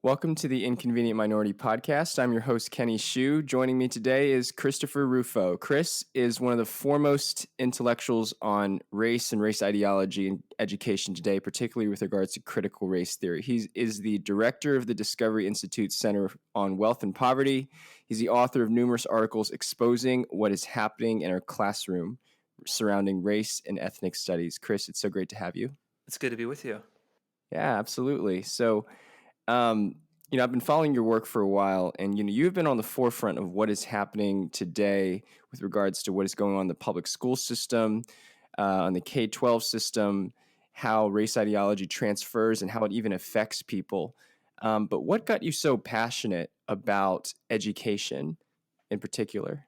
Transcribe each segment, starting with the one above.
Welcome to the Inconvenient Minority Podcast. I'm your host, Kenny Hsu. Joining me today is Christopher Rufo. Chris is one of the foremost intellectuals on race and race ideology in education today, particularly with regards to critical race theory. He is the director of the Discovery Institute Center on Wealth and Poverty. He's the author of numerous articles exposing what is happening in our classroom surrounding race and ethnic studies. Chris, it's so great to have you. It's good to be with you. Yeah, absolutely. Um, I've been following your work for a while, and you've been on the forefront of what is happening today with regards to what is going on in the public school system, on the K-12 system, how race ideology transfers and how it even affects people. But what got you so passionate about education in particular?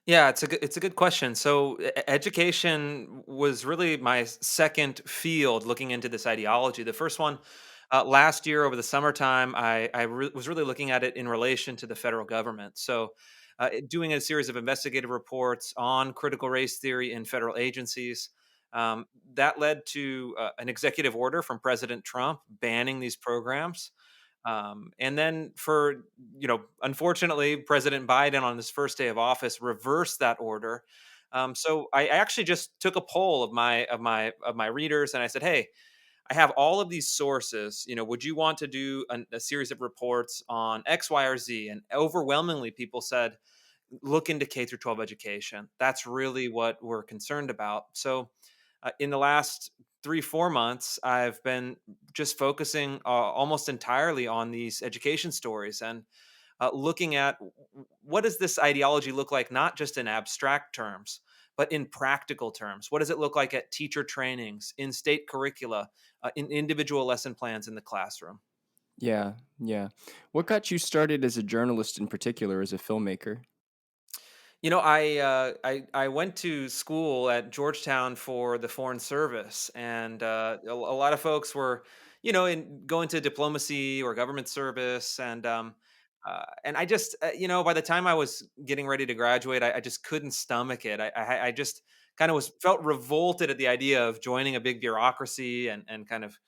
Yeah, it's a good question. So, education was really my second field looking into this ideology. The first one, last year over the summertime, was really looking at it in relation to the federal government. So, doing a series of investigative reports on critical race theory in federal agencies. That led to an executive order from President Trump banning these programs. And then unfortunately, President Biden on his first day of office reversed that order. So I actually just took a poll of my readers, and I said, "Hey, I have all of these sources. Would you want to do a series of reports on X, Y, or Z?" And overwhelmingly, people said, "Look into K through 12 education. That's really what we're concerned about." So in the last 3 4 months, I've been just focusing almost entirely on these education stories and looking at what does this ideology look like, not just in abstract terms but in practical terms. What does it look like at teacher trainings, in state curricula, in individual lesson plans in the classroom? Yeah, yeah. What got you started as a journalist in particular, as a filmmaker? I went to school at Georgetown for the Foreign Service, and a lot of folks were, in going to diplomacy or government service, and I just, by the time I was getting ready to graduate, I just couldn't stomach it. I just kind of was felt revolted at the idea of joining a big bureaucracy and kind of,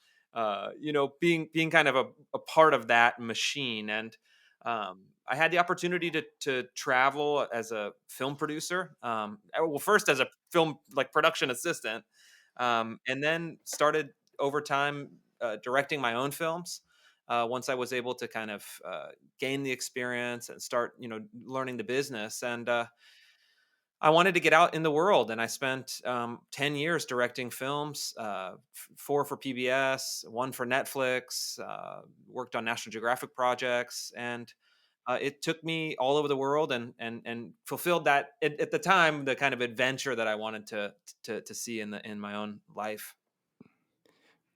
being kind of a part of that machine. And I had the opportunity to travel as a film producer. Well, first as a film like production assistant, and then started over time directing my own films. Once I was able to kind of gain the experience and start, learning the business, and I wanted to get out in the world, and I spent 10 years directing films, four for PBS, one for Netflix. Worked on National Geographic projects, and it took me all over the world and fulfilled that at the time the kind of adventure that I wanted to see in my own life.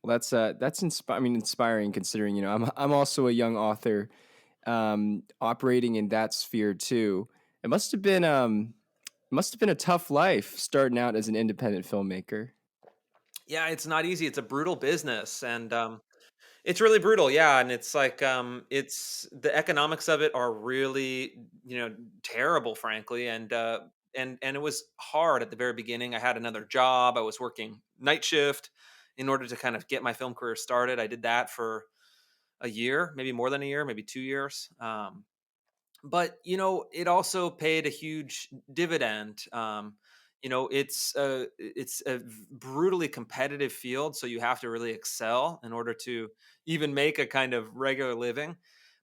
Well, inspiring considering I'm also a young author, operating in that sphere too. It must have been a tough life starting out as an independent filmmaker. Yeah, it's not easy. It's a brutal business, and it's really brutal. Yeah, and it's like it's the economics of it are really terrible, frankly, and it was hard at the very beginning. I had another job. I was working night shift in order to kind of get my film career started. I did that for a year, maybe more than a year, maybe 2 years. But it also paid a huge dividend. It's a brutally competitive field, so you have to really excel in order to even make a kind of regular living.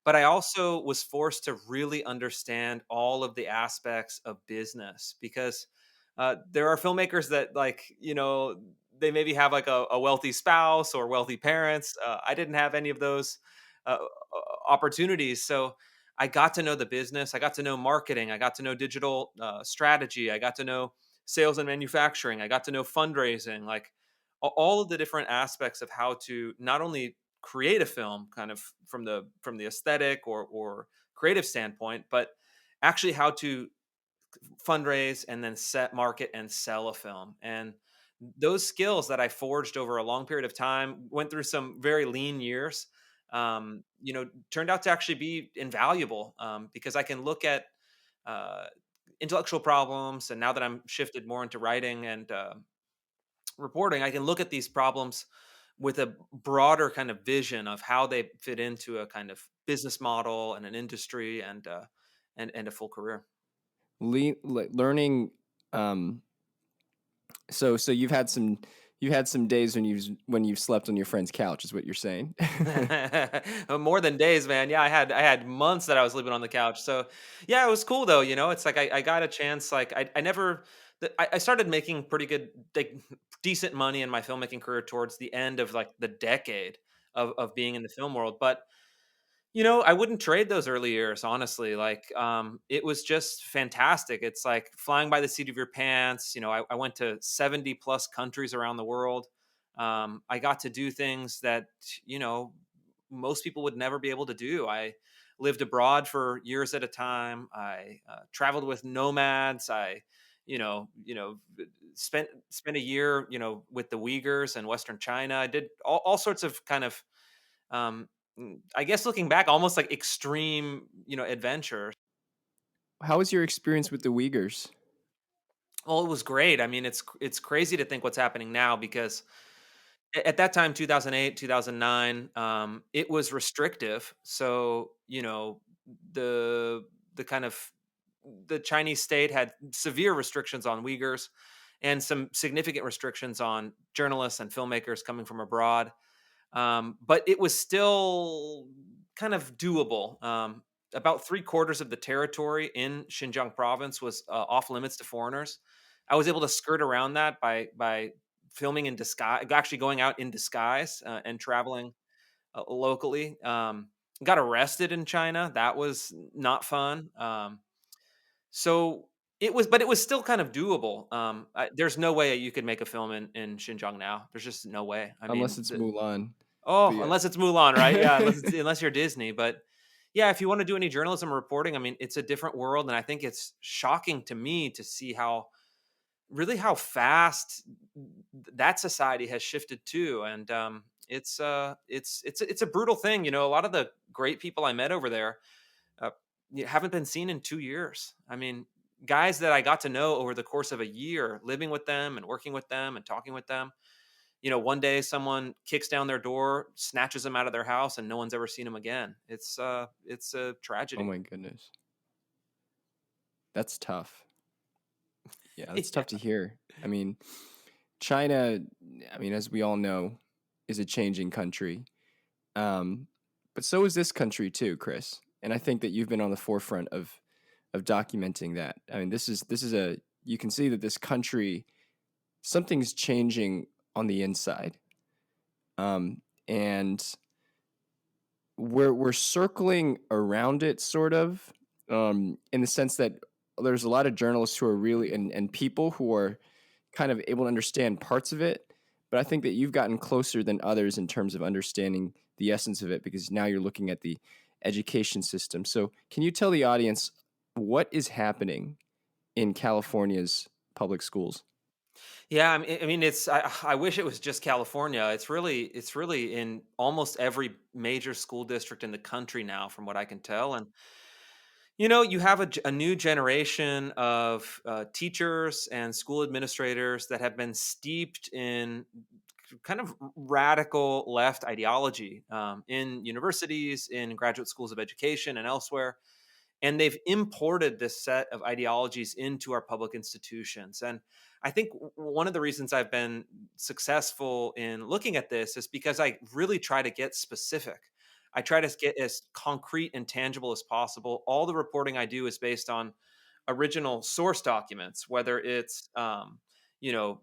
But I also was forced to really understand all of the aspects of business, because there are filmmakers that, they maybe have like a wealthy spouse or wealthy parents. I didn't have any of those opportunities, so I got to know the business. I got to know marketing. I got to know digital strategy. I got to know sales and manufacturing. I got to know fundraising, like all of the different aspects of how to not only create a film, kind of from the aesthetic or creative standpoint, but actually how to fundraise and then set market and sell a film. And those skills that I forged over a long period of time, went through some very lean years, turned out to actually be invaluable, because I can look at uh, intellectual problems. And now that I'm shifted more into writing and reporting, I can look at these problems with a broader kind of vision of how they fit into a kind of business model and an industry and a full career. Learning. Um, so you've had some days when you've slept on your friend's couch, is what you're saying. More than days, man. Yeah, I had months that I was living on the couch. So yeah, it was cool though. It's like I got a chance. Like I never. I started making pretty good, like decent money in my filmmaking career towards the end of like the decade of being in the film world. But I wouldn't trade those early years, honestly. Like, it was just fantastic. It's like flying by the seat of your pants. I went to 70 plus countries around the world. I got to do things that, you know, most people would never be able to do. I lived abroad for years at a time. I traveled with nomads. I, spent a year, with the Uyghurs in Western China. I did all sorts of kind of um, I guess looking back, almost like extreme, adventure. How was your experience with the Uyghurs? Well, it was great. I mean, it's crazy to think what's happening now because at that time, 2008, 2009, it was restrictive. So the kind of the Chinese state had severe restrictions on Uyghurs and some significant restrictions on journalists and filmmakers coming from abroad. But it was still kind of doable. About three-quarters of the territory in Xinjiang province was off limits to foreigners. I was able to skirt around that by filming in disguise, actually going out in disguise and traveling locally. Got arrested in China. That was not fun. So but it was still kind of doable. There's no way you could make a film in Xinjiang now. There's just no way. I Unless mean, it's Mulan. But oh, yeah. unless it's Mulan, right? Yeah, unless you're Disney. But yeah, if you want to do any journalism or reporting, I mean, it's a different world, and I think it's shocking to me to see how fast that society has shifted too. And it's a brutal thing. A lot of the great people I met over there uh, haven't been seen in 2 years. I mean, guys that I got to know over the course of a year, living with them and working with them and talking with them. One day someone kicks down their door, snatches them out of their house, and no one's ever seen them again. It's a Oh tragedy. my goodness. That's tough. Yeah, that's Yeah. tough to hear. I mean, China, I mean, as we all know, is a changing country. Um, but so is this country too, Chris. And I think that you've been on the forefront of documenting that. I mean, this is a you can see that this country something's changing on the inside. And we're circling around it sort of in the sense that there's a lot of journalists who are really and people who are kind of able to understand parts of it, but I think that you've gotten closer than others in terms of understanding the essence of it because now you're looking at the education system. So can you tell the audience what is happening in California's public schools? Yeah, I mean, I wish it was just California. It's really in almost every major school district in the country now, from what I can tell. And you have a new generation of teachers and school administrators that have been steeped in kind of radical left ideology in universities, in graduate schools of education, and elsewhere. And they've imported this set of ideologies into our public institutions. And I think one of the reasons I've been successful in looking at this is because I really try to get specific. I try to get as concrete and tangible as possible. All the reporting I do is based on original source documents, whether it's you know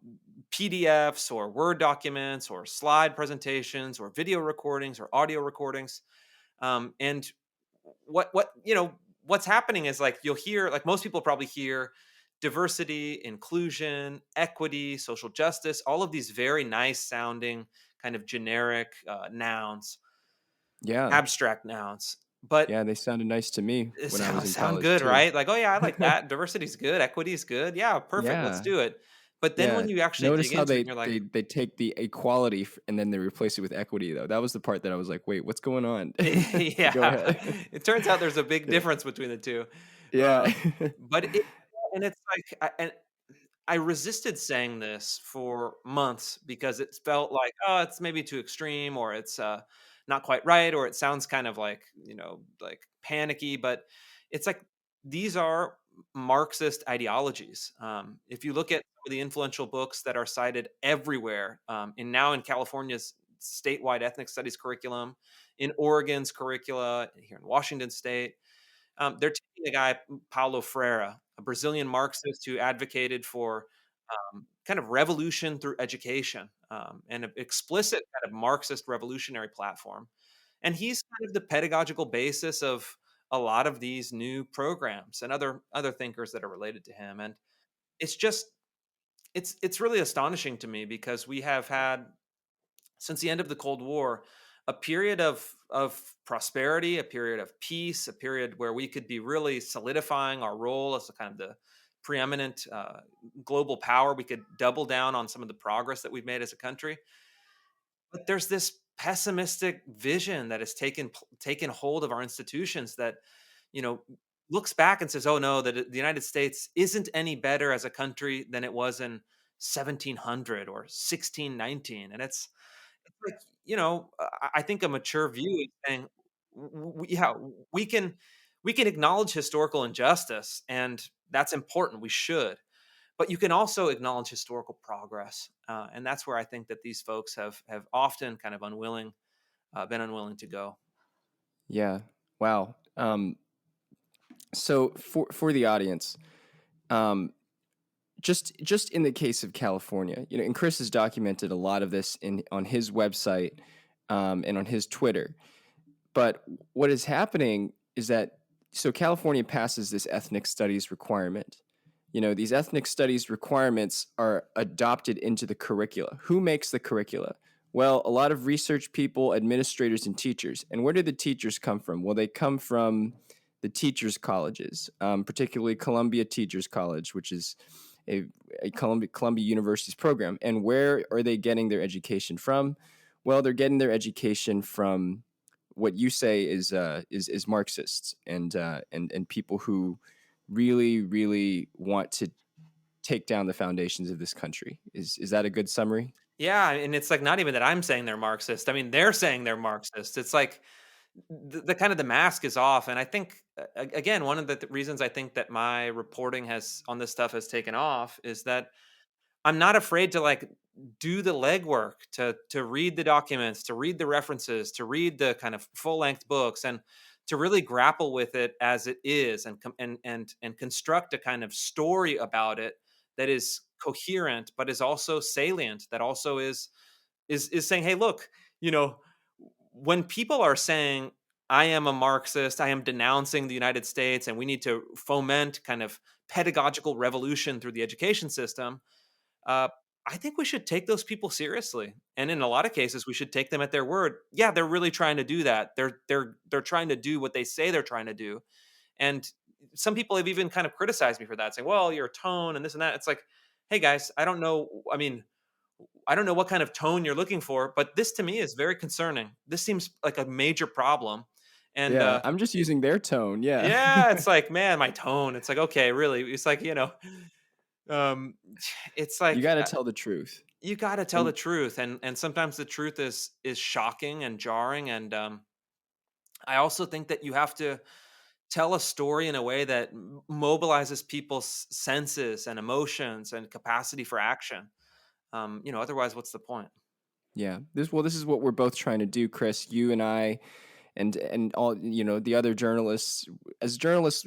PDFs or Word documents or slide presentations or video recordings or audio recordings. And what's happening is, like, you'll hear, like, most people probably hear diversity, inclusion, equity, social justice, all of these very nice sounding kind of generic nouns, Yeah. abstract nouns. But Yeah, they sounded nice to me it when I was in sound college good, too. right? Like, oh yeah, I like that. Diversity's good, equity's good. Yeah, perfect. Let's Yeah. do it. But then Yeah. when you actually Notice dig how into it, they and you're like, they they take the equality and then they replace it with equity though. That was the part that I was like, "Wait, what's going on?" But go yeah, ahead. it turns out there's a big Yeah. difference between the two. Yeah. But and it's like, and I resisted saying this for months because it felt like, oh, it's maybe too extreme, or it's not quite right, or it sounds kind of like, like panicky, but it's like these are Marxist ideologies. If you look at some of the influential books that are cited everywhere, and now in California's statewide ethnic studies curriculum, in Oregon's curricula, here in Washington State, they're taking a guy, Paulo Freire, a Brazilian Marxist who advocated for kind of revolution through education, and an explicit kind of Marxist revolutionary platform. And he's kind of the pedagogical basis of a lot of these new programs and other thinkers that are related to him. And it's just it's really astonishing to me because we have had, since the end of the Cold War, a period of prosperity, a period of peace, a period where we could be really solidifying our role as a kind of the preeminent global power. We could double down on some of the progress that we've made as a country. But there's this pessimistic vision that has taken hold of our institutions that, you know, looks back and says, "Oh no, that the United States isn't any better as a country than it was in 1700 or 1619." And it's like, I think a mature view is saying, yeah, we can we can acknowledge historical injustice, and that's important. We should, but you can also acknowledge historical progress, and that's where I think that these folks have often kind of been unwilling to go. Yeah. Wow. So for the audience, um, just in the case of California, and Chris has documented a lot of this in on his website, and on his Twitter. But what is happening is that so California passes this ethnic studies requirement. These ethnic studies requirements are adopted into the curricula. Who makes the curricula? Well, a lot of research people, administrators, and teachers. And where do the teachers come from? Well, they come from the teachers' colleges, particularly Columbia Teachers College, which is a, a Columbia University's program. And where are they getting their education from? Well, they're getting their education from what you say is Marxists and people who really want to take down the foundations of this country. Is that a good summary? Yeah, and it's like not even that I'm saying they're Marxist. I mean, they're saying they're Marxist. It's like the kind of the mask is off, and I think again, one of the reasons I think that my reporting has on this stuff has taken off is that I'm not afraid to like do the legwork, to read the documents, to read the references, to read the kind of full length books, and to really grapple with it as it is, and and construct a kind of story about it that is coherent, but is also salient. That also is saying, hey, look, you know, when people are saying, I am a Marxist, I am denouncing the United States, and we need to foment kind of pedagogical revolution through the education system, uh, I think we should take those people seriously, and in a lot of cases, we should take them at their word. Yeah, they're really trying to do that. They're trying to do what they say they're trying to do, and some people have even kind of criticized me for that, saying, "Well, your tone and this and that." It's like, hey guys, I don't know. I mean, I don't know what kind of tone you're looking for, but this to me is very concerning. This seems like a major problem, and Yeah, I'm just using their tone. Yeah. yeah, it's like, man, my tone. It's like, okay, really? It's like, um, it's You like got to tell the truth. you got to tell the And truth, and sometimes the truth is shocking and jarring, and I also think that you have to tell a story in a way that mobilizes people's senses and emotions and capacity for action. Otherwise, what's the point? yeah, this is what we're both trying to do, Chris. You and I, and all the other journalists. As journalists,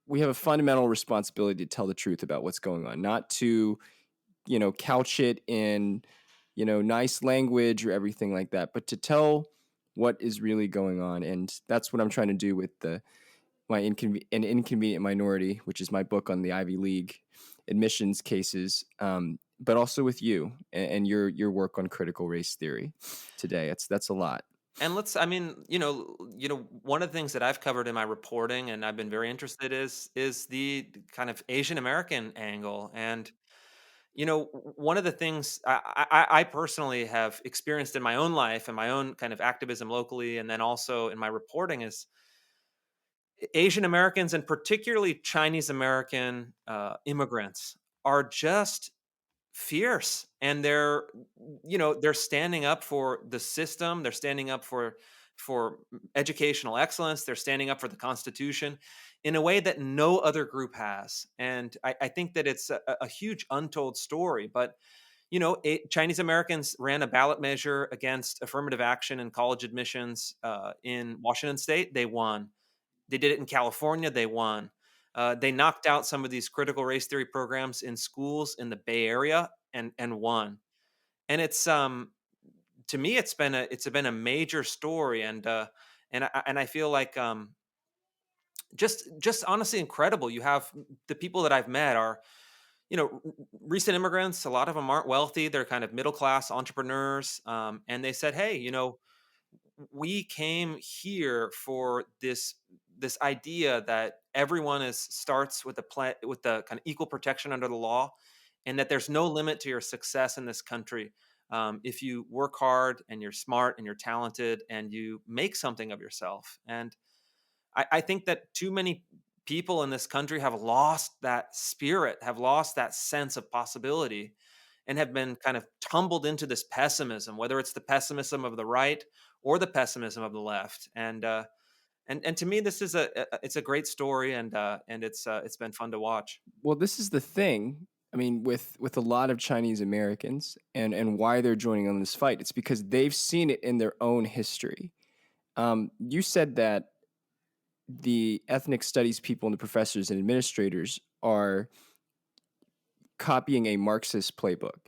we have a fundamental responsibility to tell the truth about what's going on, not to couch it in nice language or everything like that, but to tell what is really going on. And that's what I'm trying to do with an Inconvenient Minority, which is my book on the Ivy League admissions cases, but also with you and your work on critical race theory today. That's a lot. And I mean, one of the things that I've covered in my reporting, and I've been very interested, is the kind of Asian American angle. And one of the things I personally have experienced in my own life and my own kind of activism locally, and then also in my reporting, is Asian Americans, and particularly Chinese American immigrants, are just fierce, and they're standing up for the system, they're standing up for educational excellence, they're standing up for the Constitution in a way that no other group has. And I think that it's a huge untold story. But Chinese Americans ran a ballot measure against affirmative action in college admissions in Washington State. They won. They did it in California. They won. They knocked out some of these critical race theory programs in schools in the Bay Area and won. And it's to me, it's been a major story. And I feel like just honestly incredible. You have the people that I've met are recent immigrants. A lot of them aren't wealthy. They're kind of middle class entrepreneurs, and they said, "Hey, we came here for this idea that everyone is starts with with the kind of equal protection under the law, and that there's no limit to your success in this country if you work hard and you're smart and you're talented and you make something of yourself." And I think that too many people in this country have lost that spirit, have lost that sense of possibility, and have been kind of tumbled into this pessimism, whether it's the pessimism of the right or the pessimism of the left. And to me, this is it's a great story, and it's been fun to watch. Well, this is the thing. I mean, with a lot of Chinese Americans and why they're joining on this fight, it's because they've seen it in their own history. You said that the ethnic studies people and the professors and administrators are copying a Marxist playbook.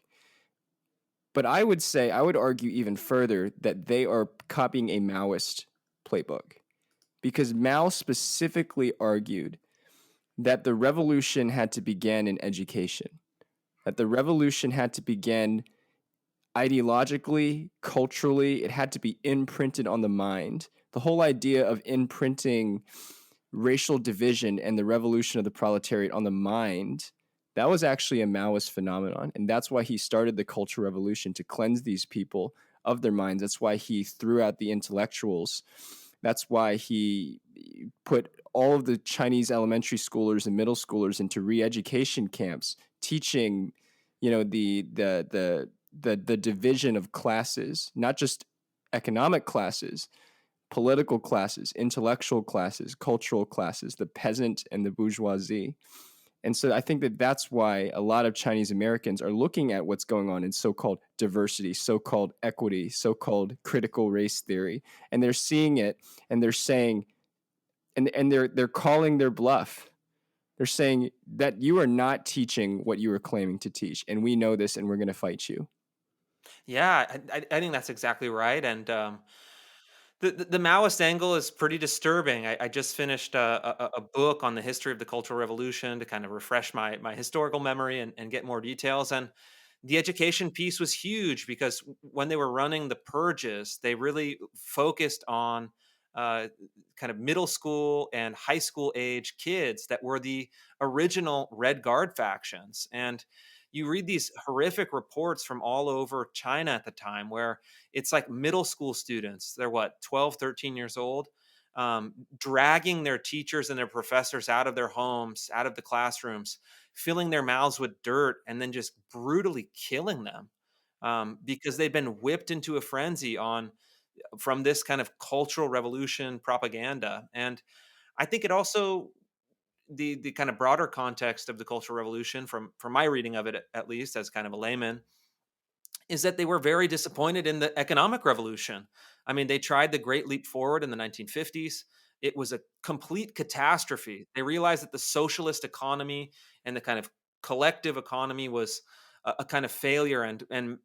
But I would say, I would argue even further that they are copying a Maoist playbook, because Mao specifically argued that the revolution had to begin in education, that the revolution had to begin ideologically, culturally, it had to be imprinted on the mind. The whole idea of imprinting racial division and the revolution of the proletariat on the mind, that was actually a Maoist phenomenon. And that's why he started the Cultural Revolution, to cleanse these people of their minds. That's why he threw out the intellectuals. That's why he put all of the Chinese elementary schoolers and middle schoolers into re-education camps, teaching, the division of classes, not just economic classes, political classes, intellectual classes, cultural classes, the peasant and the bourgeoisie. And so I think that that's why a lot of Chinese Americans are looking at what's going on in so-called diversity, so-called equity, so-called critical race theory, and they're seeing it, and they're saying, and they're calling their bluff. They're saying that you are not teaching what you are claiming to teach, and we know this, and we're going to fight you. Yeah, I think that's exactly right. And the Maoist angle is pretty disturbing. I just finished a book on the history of the Cultural Revolution to kind of refresh my historical memory and get more details. And the education piece was huge because when they were running the purges, they really focused on uh, kind of middle school and high school age kids that were the original Red Guard factions. And you read these horrific reports from all over China at the time where it's like middle school students, they're what, 12, 13 years old, dragging their teachers and their professors out of their homes, out of the classrooms, filling their mouths with dirt, and then just brutally killing them because they've been whipped into a frenzy on from this kind of cultural revolution propaganda. And I think it also the kind of broader context of the cultural revolution from my reading of it, at least as kind of a layman, is that they were very disappointed in the economic revolution. I mean, they tried the Great Leap Forward in the 1950s. It was a complete catastrophe. They realized that the socialist economy and the kind of collective economy was a kind of failure. And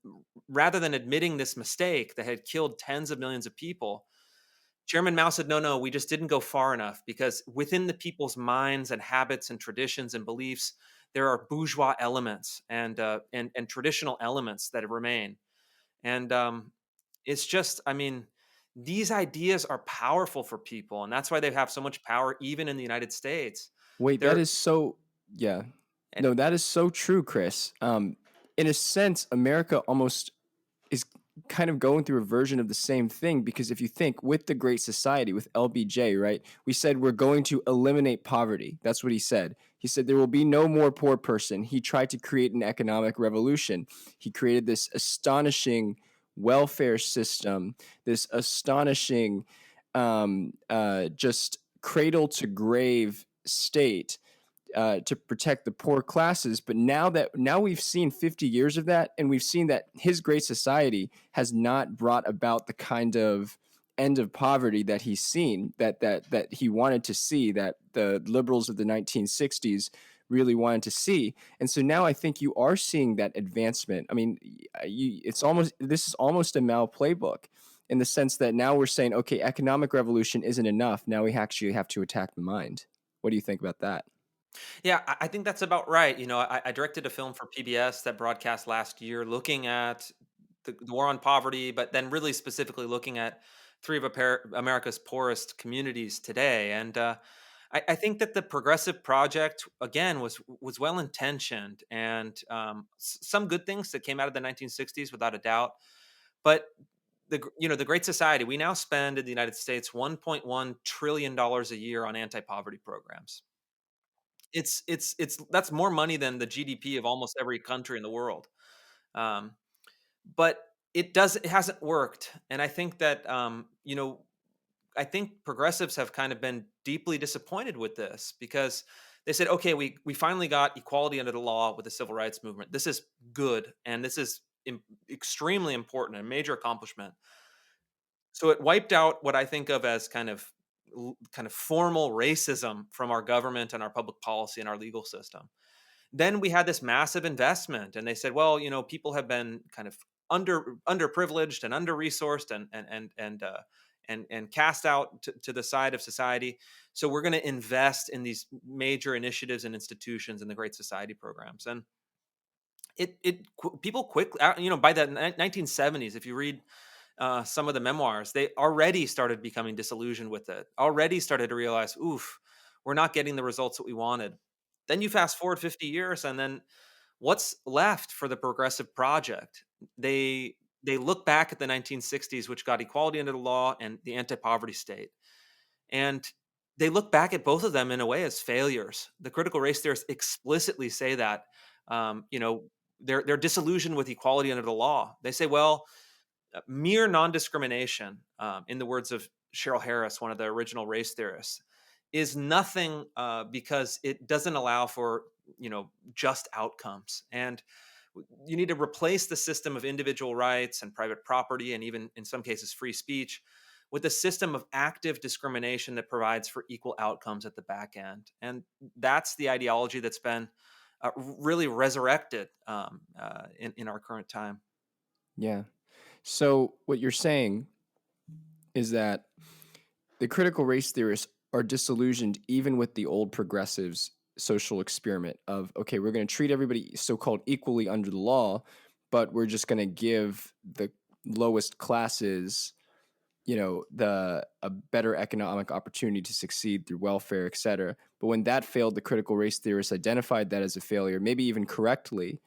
rather than admitting this mistake that had killed tens of millions of people, Chairman Mao said, no, no, we just didn't go far enough because within the people's minds and habits and traditions and beliefs, there are bourgeois elements and traditional elements that remain. And it's just, I mean, these ideas are powerful for people, and that's why they have so much power, even in the United States. Wait, that They're is so, yeah. and No, that is so true, Chris. In a sense, America almost is kind of going through a version of the same thing, because if you think with the Great Society, with LBJ, right, we said we're going to eliminate poverty. That's what he said. He said there will be no more poor person. He tried to create an economic revolution. He created this astonishing welfare system, this astonishing just cradle to grave state to protect the poor classes. But now we've seen 50 years of that, and we've seen that his Great Society has not brought about the kind of end of poverty that he's seen, that he wanted to see, that the liberals of the 1960s really wanted to see. And so now I think you are seeing that advancement. I mean, this is almost a Mao playbook, in the sense that now we're saying, okay, economic revolution isn't enough. Now we actually have to attack the mind. What do you think about that? Yeah, I think that's about right. I directed a film for PBS that broadcast last year looking at the war on poverty, but then really specifically looking at three of America's poorest communities today. And I think that the progressive project, again, was well intentioned, and some good things that came out of the 1960s, without a doubt. But the Great Society, we now spend in the United States $1.1 trillion a year on anti-poverty programs. It's that's more money than the GDP of almost every country in the world. Um, but it hasn't worked, and I think that I think progressives have kind of been deeply disappointed with this, because they said, okay, we finally got equality under the law with the civil rights movement. This is good, and this is extremely important, a major accomplishment. So it wiped out what I think of as kind of formal racism from our government and our public policy and our legal system. Then we had this massive investment, and they said, well, people have been kind of underprivileged and under resourced, and cast out to the side of society. So we're going to invest in these major initiatives and institutions in the Great Society programs. And people quickly, by the 1970s, if you read some of the memoirs, they already started becoming disillusioned with it, already started to realize, oof, we're not getting the results that we wanted. Then you fast forward 50 years, and then what's left for the progressive project? They look back at the 1960s, which got equality under the law and the anti-poverty state, and they look back at both of them in a way as failures. The critical race theorists explicitly say that. They're disillusioned with equality under the law. They say, well, mere non-discrimination, in the words of Cheryl Harris, one of the original race theorists, is nothing, because it doesn't allow for just outcomes. And you need to replace the system of individual rights and private property, and even in some cases free speech, with a system of active discrimination that provides for equal outcomes at the back end. And that's the ideology that's been really resurrected in our current time. Yeah. So what you're saying is that the critical race theorists are disillusioned even with the old progressives' social experiment of, okay, we're going to treat everybody so-called equally under the law, but we're just going to give the lowest classes, the a better economic opportunity to succeed through welfare, et cetera. But when that failed, the critical race theorists identified that as a failure, maybe even correctly.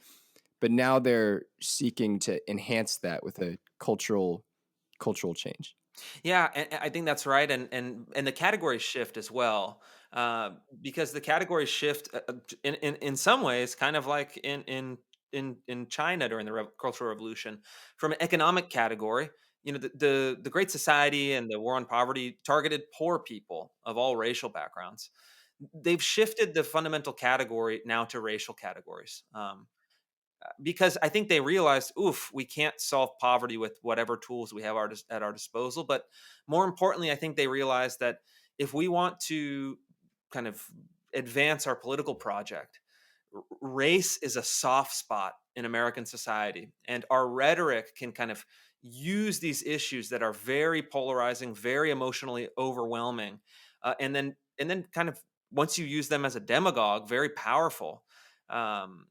But now they're seeking to enhance that with a cultural change. Yeah, and I think that's right, and the categories shift as well, because the categories shift in some ways, kind of like in China during the Cultural Revolution, from an economic category. The Great Society and the War on Poverty targeted poor people of all racial backgrounds. They've shifted the fundamental category now to racial categories. Because I think they realized, oof, we can't solve poverty with whatever tools we have at our disposal. But more importantly, I think they realized that if we want to kind of advance our political project, race is a soft spot in American society, and our rhetoric can kind of use these issues that are very polarizing, very emotionally overwhelming, and then kind of, once you use them as a demagogue, very powerful. Um,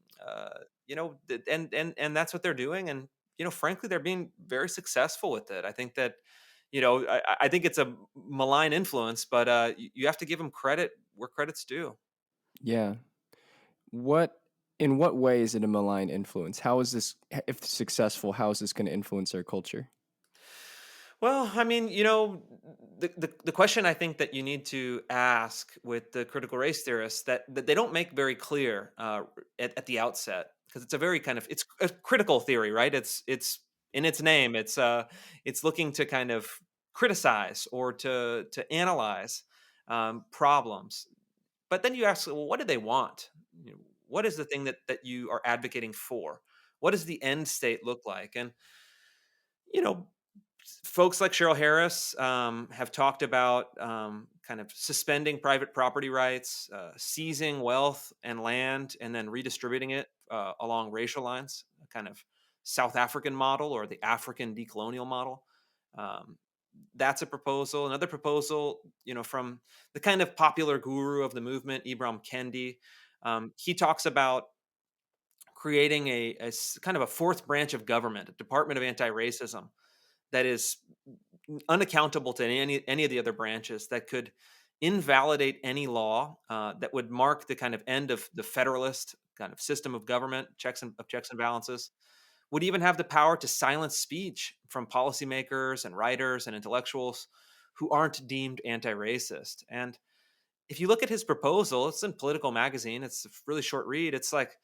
and that's what they're doing, and frankly, they're being very successful with it. I think that I think it's a malign influence, but you have to give them credit where credit's due. Yeah. What? In what way is it a malign influence? How is this, if successful, how is this going to influence our culture? Well, I mean, the question I think that you need to ask with the critical race theorists that they don't make very clear at the outset, because it's a very kind of, it's a critical theory, right? It's in its name. It's looking to kind of criticize or to analyze problems. But then you ask, well, what do they want? What is the thing that you are advocating for? What does the end state look like? And you know, folks like Cheryl Harris have talked about kind of suspending private property rights, seizing wealth and land, and then redistributing it along racial lines, a kind of South African model or the African decolonial model. Um, that's a proposal. Another proposal, from the kind of popular guru of the movement, Ibram Kendi. He talks about creating kind of a fourth branch of government, a Department of Anti-Racism that is unaccountable to any of the other branches, that could invalidate any law that would mark the kind of end of the federalist kind of system of government, checks and balances. Would even have the power to silence speech from policymakers and writers and intellectuals who aren't deemed anti-racist. And if you look at his proposal, it's in Political Magazine. It's a really short read. It's like,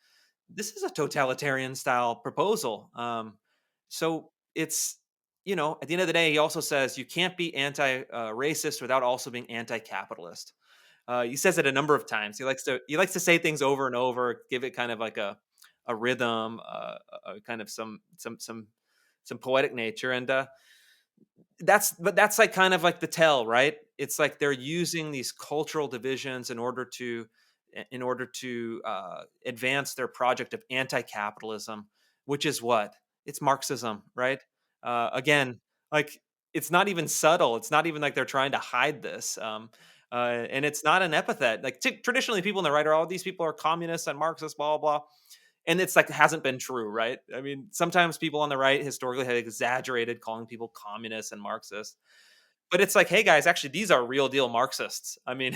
this is a totalitarian style proposal. So it's, at the end of the day, he also says you can't be anti-racist without also being anti-capitalist. He says it a number of times. He likes to say things over and over, give it kind of like a rhythm, kind of some poetic nature, and that's like kind of like the tell, right? It's like they're using these cultural divisions in order to advance their project of anti-capitalism, which is what? It's Marxism, right? Again, like, it's not even subtle. It's not even like they're trying to hide this. And it's not an epithet. Like, traditionally, people in the right are, all these people are communists and Marxists, blah blah blah. And it's like, it hasn't been true, right? I mean, sometimes people on the right historically have exaggerated calling people communists and Marxists, but it's like, hey guys, actually, these are real deal Marxists. I mean,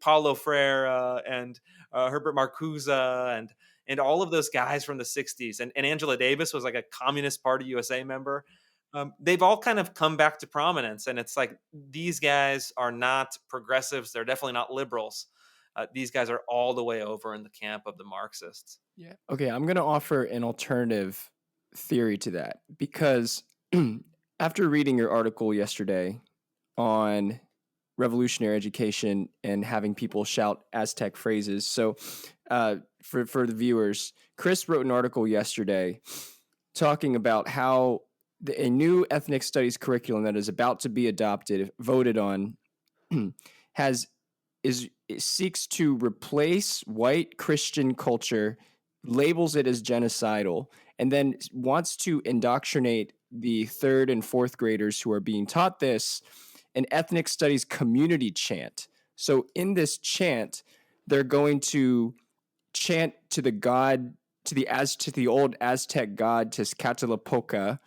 Paulo Freire and Herbert Marcuse and all of those guys from the '60s, and Angela Davis was like a Communist Party USA member. They've all kind of come back to prominence, and it's like, these guys are not progressives. They're definitely not liberals. These guys are all the way over in the camp of the Marxists. Yeah. Okay, I'm going to offer an alternative theory to that because after reading your article yesterday on revolutionary education and having people shout Aztec phrases, so for the viewers, Chris wrote an article yesterday talking about how a new ethnic studies curriculum that is about to be adopted, voted on, has is it seeks to replace white Christian culture, labels it as genocidal, and then wants to indoctrinate the third and fourth graders who are being taught this an ethnic studies community chant. So in this chant, they're going to chant to the god, to the old Aztec god Tezcatlipoca,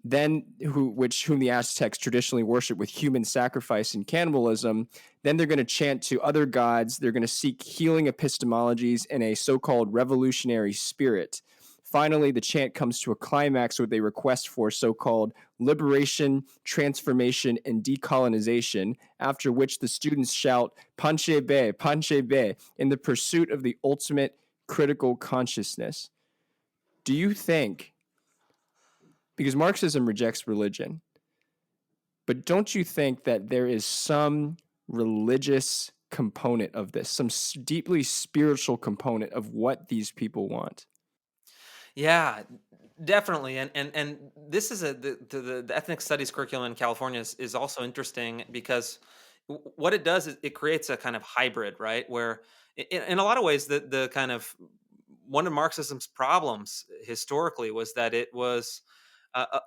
then whom the Aztecs traditionally worship with human sacrifice and cannibalism. Then they're going to chant to other gods. They're going to seek healing epistemologies and a so-called revolutionary spirit. Finally, the chant comes to a climax with a request for so-called liberation, transformation, and decolonization, after which the students shout Panche Be, in the pursuit of the ultimate critical consciousness. Do you think, because Marxism rejects religion, but don't you think that there is some religious component of this, some deeply spiritual component of what these people want? Yeah, definitely. And this is the ethnic studies curriculum in California is also interesting because what it does is it creates a kind of hybrid, right? Where in a lot of ways, the kind of one of Marxism's problems historically was that it was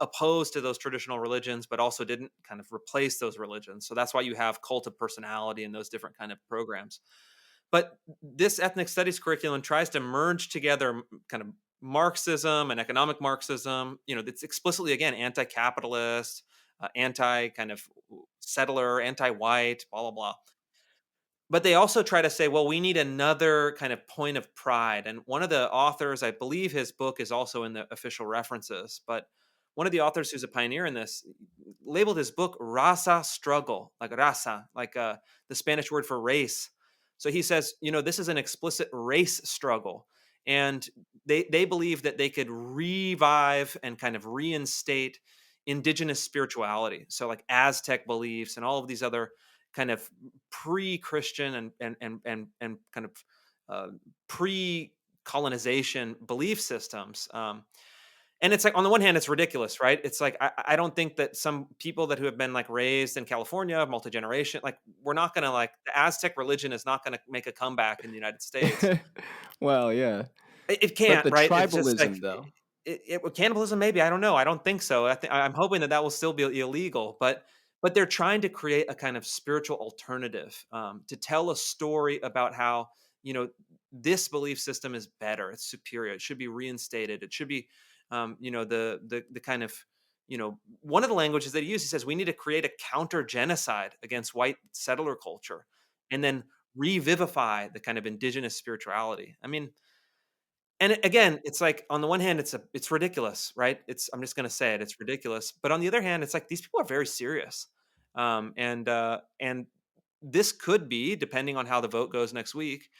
opposed to those traditional religions, but also didn't kind of replace those religions. So that's why you have cult of personality and those different kind of programs. But this ethnic studies curriculum tries to merge together kind of Marxism and economic Marxism. That's explicitly, again, anti-capitalist, anti kind of settler, anti-white, blah blah blah. But they also try to say, well, we need another kind of point of pride. And one of the authors, I believe his book is also in the official references, but one of the authors who's a pioneer in this labeled his book Rasa Struggle, like raza, like the Spanish word for race. So he says, this is an explicit race struggle. And they believe that they could revive and kind of reinstate indigenous spirituality. So like Aztec beliefs and all of these other kind of pre-Christian and kind of uh, pre-colonization belief systems. And it's like on the one hand, it's ridiculous, right? It's like I don't think that some people that who have been like raised in California, multi-generation, like we're not gonna like the Aztec religion is not gonna make a comeback in the United States. Well, yeah. It But can't, the right? It's just like tribalism, though. cannibalism, maybe, I don't know. I don't think so. I'm hoping that will still be illegal, but they're trying to create a kind of spiritual alternative to tell a story about how you know this belief system is better. It's superior. It should be reinstated. It should be, the kind of one of the languages that he uses. He says we need to create a counter genocide against white settler culture, and then revivify the kind of indigenous spirituality. I mean, again, it's like on the one hand, it's ridiculous, right? I'm just gonna say it, it's ridiculous. But on the other hand, it's like these people are very serious. And this could be, depending on how the vote goes next week,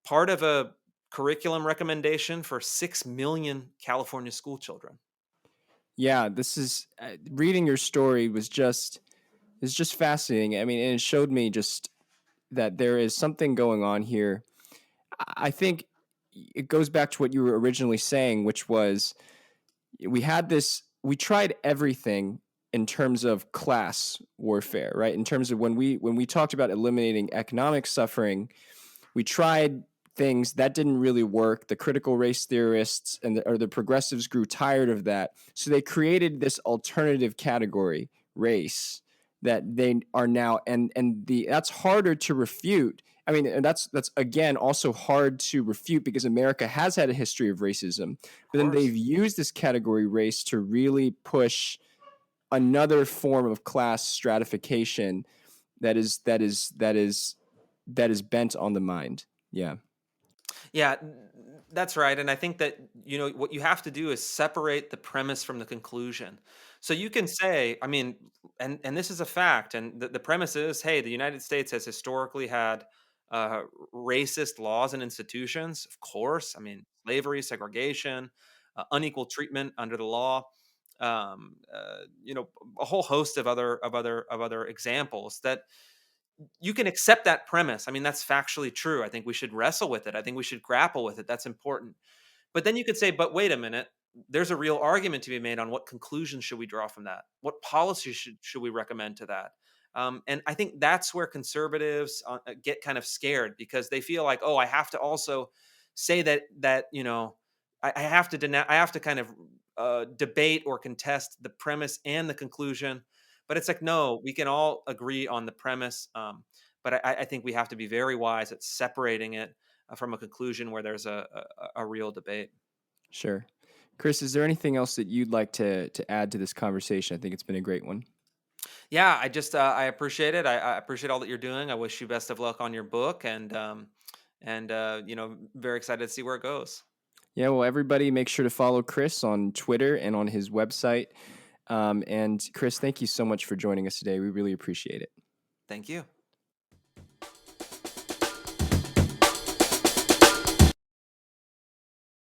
part of a curriculum recommendation for 6 million California school children. Yeah, this is reading your story is just fascinating. I mean, and it showed me just that there is something going on here. I think it goes back to what you were originally saying, which was we tried everything in terms of class warfare, right? In terms of when we talked about eliminating economic suffering, we tried things that didn't really work. The critical race theorists or the progressives grew tired of that, so they created this alternative category, race, that they are now, and the that's harder to refute. I mean, and that's again also hard to refute because America has had a history of racism, Of but then course. they've used this category race to really push another form of class stratification that is bent on the mind. Yeah. Yeah, that's right. And I think that, what you have to do is separate the premise from the conclusion. So you can say, I mean, and this is a fact, and the premise is, hey, the United States has historically had racist laws and institutions. Of course, I mean, slavery, segregation, unequal treatment under the law. A whole host of other examples that you can accept that premise. I mean, that's factually true. I think we should wrestle with it. I think we should grapple with it. That's important. But then you could say, but wait a minute. There's a real argument to be made on what conclusions should we draw from that? What policy should we recommend to that? And I think that's where conservatives get kind of scared because they feel like, oh, I have to also say I have to deny, I have to kind of debate or contest the premise and the conclusion. But it's like, no, we can all agree on the premise. But I think we have to be very wise at separating it from a conclusion where there's a real debate. Sure. Chris, is there anything else that you'd like to add to this conversation? I think it's been a great one. Yeah, I appreciate it. I appreciate all that you're doing. I wish you best of luck on your book, and very excited to see where it goes. Yeah, well, everybody make sure to follow Chris on Twitter and on his website. And Chris, thank you so much for joining us today. We really appreciate it. Thank you.